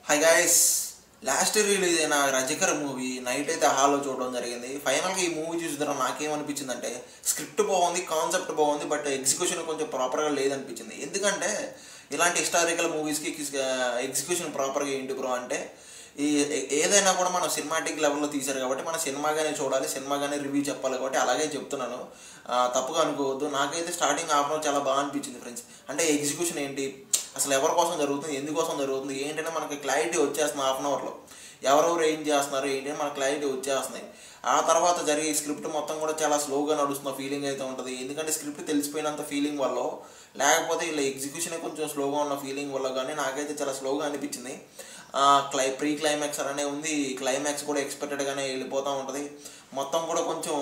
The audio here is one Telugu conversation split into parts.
హాయ్ గైస్, లాస్ట్ రిలీజ్ అయిన రజకర్ మూవీ నైట్ అయితే హాల్లో చూడడం జరిగింది. ఫైనల్గా ఈ మూవీ చూసిన నాకేమనిపించిందంటే స్క్రిప్ట్ బాగుంది, కాన్సెప్ట్ బాగుంది, బట్ ఎగ్జిక్యూషన్ కొంచెం ప్రాపర్గా లేదనిపించింది. ఎందుకంటే ఇలాంటి హిస్టారికల్ మూవీస్కి ఎగ్జిక్యూషన్ ప్రాపర్గా ఏంటి బ్రో అంటే ఏదైనా కూడా మనం సినిమాటిక్ లెవెల్లో తీశారు కాబట్టి మనం సినిమాగానే చూడాలి, సినిమాగానే రివ్యూ చెప్పాలి కాబట్టి అలాగే చెప్తున్నాను. తప్పుగా అనుకోవద్దు. నాకైతే స్టార్టింగ్ హాఫ్ అన్ అవర్ చాలా బాగా అనిపించింది ఫ్రెండ్స్. అంటే ఎగ్జిక్యూషన్ ఏంటి, అసలు ఎవరి కోసం జరుగుతుంది, ఎందుకోసం జరుగుతుంది ఏంటంటే మనకి క్లారిటీ వచ్చేస్తుంది. హాఫ్ అన్ అవర్లో ఎవరెవరు ఏం చేస్తున్నారు ఏంటి అని మనకు క్లారిటీ వచ్చేస్తున్నాయి. ఆ తర్వాత జరిగే స్క్రిప్ట్ మొత్తం కూడా చాలా స్లోగా నడుస్తున్న ఫీలింగ్ అయితే ఉంటుంది. ఎందుకంటే స్క్రిప్ట్ తెలిసిపోయినంత ఫీలింగ్ వల్ల, లేకపోతే ఇలా ఎగ్జిక్యూషన్ కొంచెం స్లోగా ఉన్న ఫీలింగ్ వల్ల కానీ నాకైతే చాలా స్లోగా అనిపించింది. ప్రీ క్లైమాక్స్ అనే ఉంది, క్లైమాక్స్ కూడా ఎక్స్పెక్టెడ్గానే వెళ్ళిపోతూ ఉంటుంది. మొత్తం కూడా కొంచెం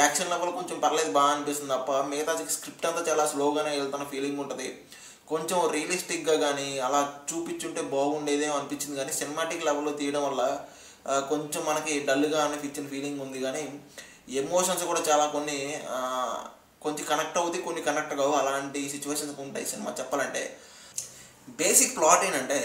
యాక్షన్ లెవెల్ కొంచెం పర్లేదు బాగా అనిపిస్తుంది తప్ప మిగతా స్క్రిప్ట్ అంతా చాలా స్లోగానే వెళ్తున్న ఫీలింగ్ ఉంటుంది. కొంచెం రియలిస్టిక్గా కానీ అలా చూపించుంటే బాగుండేదేమో అనిపించింది. కానీ సినిమాటిక్ లెవెల్లో తీయడం వల్ల కొంచెం మనకి డల్గా అనిపించిన ఫీలింగ్ ఉంది. కానీ ఎమోషన్స్ కూడా చాలా కొంచెం కనెక్ట్ అవుతాయి, కొన్ని కనెక్ట్ కావు. అలాంటి సిచ్యువేషన్స్ ఉంటాయి సినిమా చెప్పాలంటే. బేసిక్ ప్లాట్ ఏంటంటే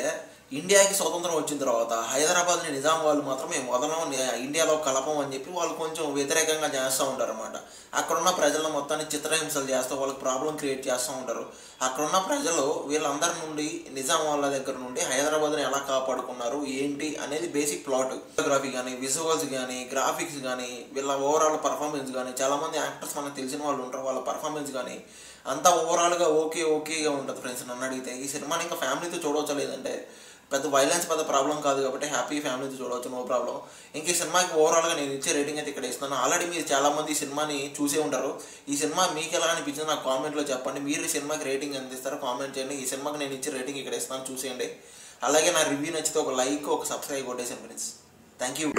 ఇండియాకి స్వతంత్రం వచ్చిన తర్వాత హైదరాబాద్ని నిజాం వాళ్ళు మాత్రమే వదలం, ఇండియాలో కలపం అని చెప్పి వాళ్ళు కొంచెం వ్యతిరేకంగా చేస్తూ ఉంటారు అనమాట. అక్కడున్న ప్రజలను మొత్తాన్ని చిత్రహింసలు చేస్తూ వాళ్ళకి ప్రాబ్లం క్రియేట్ చేస్తూ ఉంటారు. అక్కడున్న ప్రజలు వీళ్ళందరి నుండి నిజాం వాళ్ళ దగ్గర నుండి హైదరాబాద్ని ఎలా కాపాడుకున్నారు ఏంటి అనేది బేసిక్ ప్లాట్. ఫోటోగ్రఫీ కానీ, విజువల్స్ కానీ, గ్రాఫిక్స్ కానీ, వీళ్ళ ఓవరాల్ పర్ఫార్మెన్స్ కానీ, చాలామంది యాక్టర్స్ మనకు తెలిసిన వాళ్ళు ఉంటారు, వాళ్ళ పర్ఫార్మెన్స్ కానీ అంతా ఓవరాల్గా ఓకేగా ఉంటుంది ఫ్రెండ్స్. నన్ను అడిగితే ఈ సినిమాని ఇంకా ఫ్యామిలీతో చూడవచ్చా లేదంటే పెద్ద వైలెన్స్ పెద్ద ప్రాబ్లం కాదు కాబట్టి హ్యాపీ ఫ్యామిలీతో చూడవచ్చు, నో ప్రాబ్లం. ఇంక ఈ సినిమాకి ఓవరాల్గా నేను ఇచ్చే రేటింగ్ అయితే ఇక్కడ ఇస్తున్నాను. ఆల్రెడీ మీరు చాలామంది ఈ సినిమాని చూసే ఉంటారు. ఈ సినిమా మీకు ఎలా అనిపించింది నాకు కామెంట్లో చెప్పండి. మీరు ఈ సినిమాకి రేటింగ్ ఎంత ఇస్తారో కామెంట్ చేయండి. ఈ సినిమాకి నేను ఇచ్చే రేటింగ్ ఇక్కడ ఇస్తాను, చూసేయండి. అలాగే నా రివ్యూ నచ్చితే ఒక లైక్, ఒక సబ్స్క్రైబ్ కొట్టేసాను ఫ్రెండ్స్. Thank you.